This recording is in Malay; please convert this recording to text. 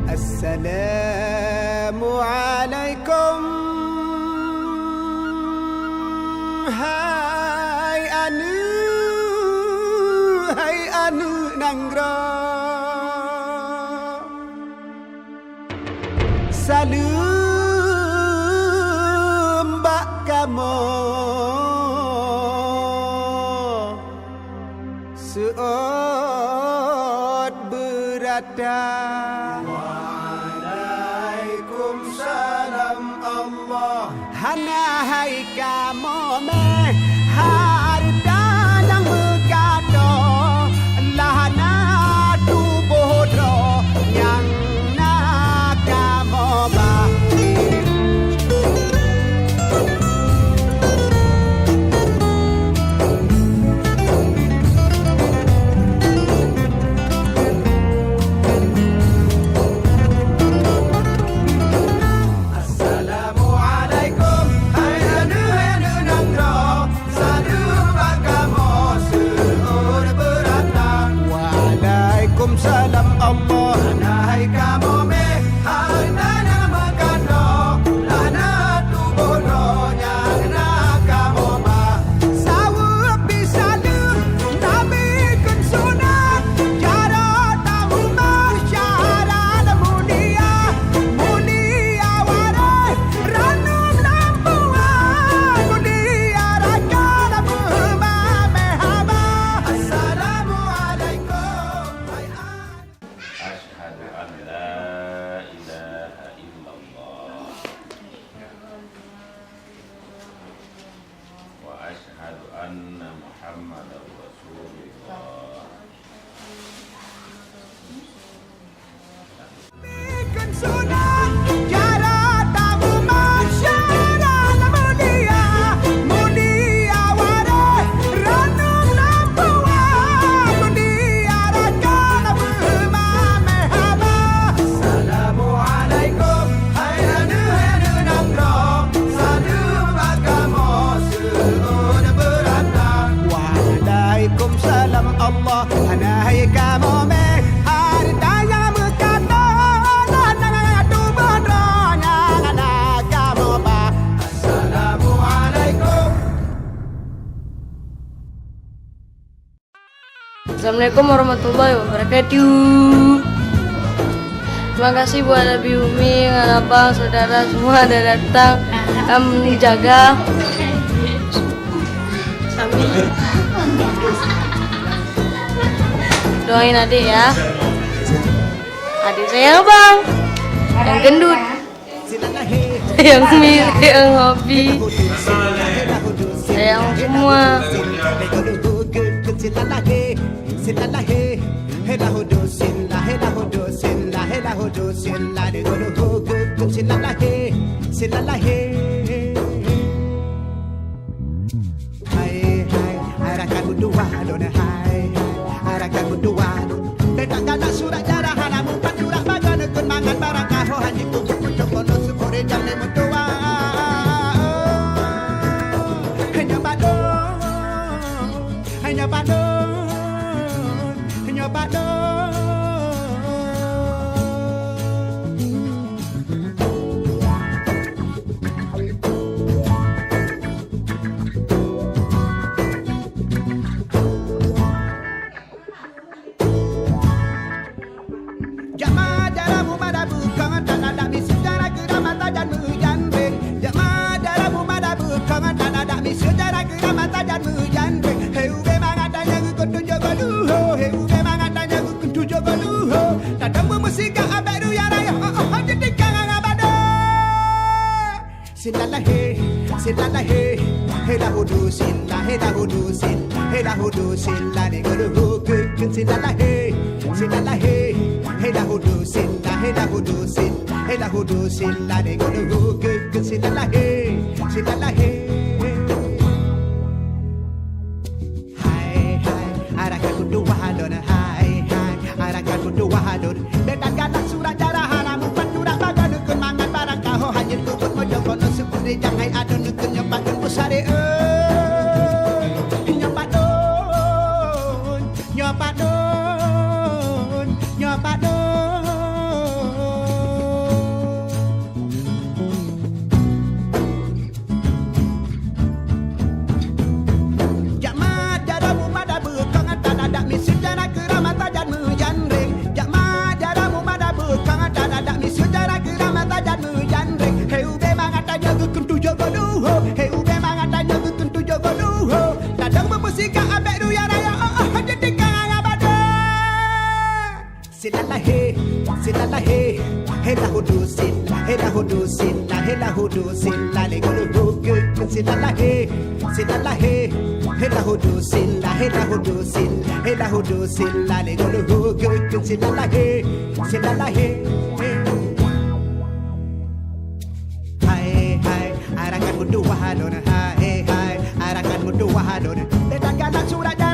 Assalamualaikum. Hai anu nanggro. Salam bak kamu seot berada. Waalaikumsalam Allah. Hana hai kamu meh harta yang berkado lahana tubuh ro yang nak kamu bah. Salam Allah. Nahai kamu meh harta yang berkado lana tubuh rohnya nak kamu mah. Sawab bisalum Nabi kun sunat cara tamu masyarakat mulia mulia warai ranum lampuan mulia rakan muhammad mehaba. Assalamualaikum. Asyhadu an la ilaha illallah wa asyhadu anna Muhammadar Rasulullah. Bikin sunat cara tamu masyarakat mulia mulia warai ranum lampuan mulia rakan muhammad mehaba. Assalamualaikum. Hai anu nanggro salam agama seud berata. Waalaikumsalam Allah. Nahai kamu meh hartanya berkata lana tubuh rohnya nak kamu bah. Assalamualaikum. Assalamualaikum warahmatullahi wabarakatuh. Terima kasih buat Abi Umi, Abang, saudara semua ada datang menjaga Sami. Doain adik ya. Adik saya Bang, yang gendut, yang mirip, yang hobi, sayang semua. Surat darah halamu pandurak bagan kun mangan barakah haji tu pucuk kono sepore jam le mutua. Hanya badon, hanya badon, hanya badon. Jamaah daramu madabu kangen tanah dami sejarah keramata dan mujandre. Jamaah daramu madabu kangen tanah dami sejarah keramata dan mujandre. Heu memang adanya kudu jaga duho, heu memang adanya kudu jaga duho. Tadamu musika aberu ya raya, jadi kangen abada. Silalahe, silalahe, hela hudu silla, hela hudu silla, hela hudu silla ni kudu hukun silalahe, silalahe. Hela hudu silla, hela hudu silla, hela hudu silla ni kudu hukun silalahe, silalahe. Hai hai, araka kudu wahadon, hai hai, araka kudu wahadon. Beda ganak surat darah halamu pandurak bagan kun mangan barakah hajin kubut mojo kono sepuri jangai adon kun nyoba kun pusare nyoba don, nyoba don, nyoba don. Silala hey, hey la hodo silla, hey la hodo silla, hey la hodo silla, le go do good. Silala hey, hey la hodo silla, hey la hodo silla, hey la hodo silla, le go do good. Silala hey, Hai, arakan mundu wahadona, hai, arakan mundu wahadona. Dedagana surada.